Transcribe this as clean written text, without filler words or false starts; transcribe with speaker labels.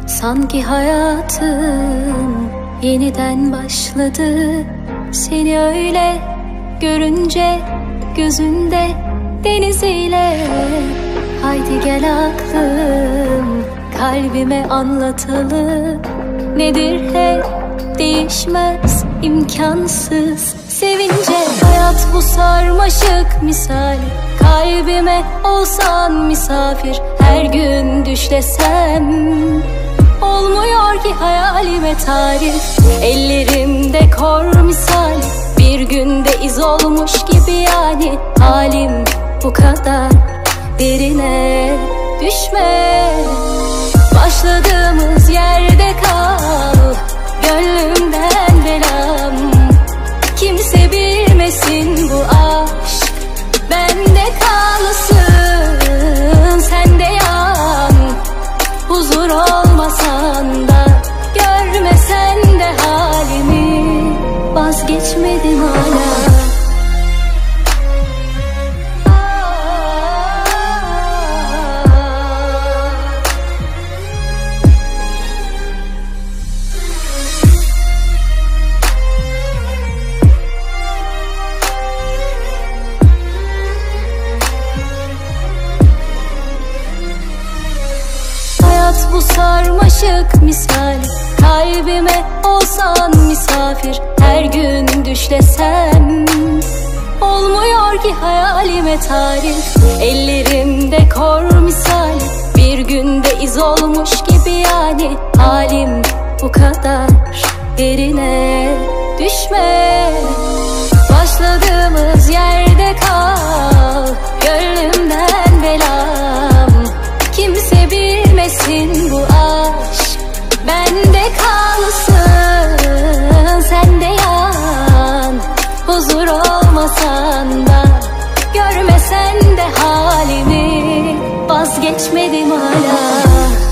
Speaker 1: Sanki hayatım yeniden başladı. Seni öyle görünce gözünde deniziyle. Haydi gel aklım, kalbime anlatalım. Nedir hep değişmez, imkansız sevince. Hayat bu sarmaşık misali, kalbime olsan misafir. Her gün düş desem olmuyor ki hayalime tarif. Ellerimde kor misali, bir günde iz olmuş gibi yani. Halim bu kadar derine düşme. Başladığımız yerde kal, gönlümden belam. Kimse bilmesin bu aşk bende kalsın. Sen de yan, huzur olmasan da, görmesen de halimi. Vazgeçmedim hala. Bu sarmaşık misali, kalbime olsan misafir. Her gün düş desem olmuyor ki hayalime tarif. Ellerimde kor misali, bir günde iz olmuş gibi yani. Halim bu kadar derine düşme. Başladığımız yerde kal, gönlümden belam. Kimse bilmesin bu aşk bende kalsın. Sen de yan, huzur olmasan da, görmesen de halimi. Vazgeçmedim hala.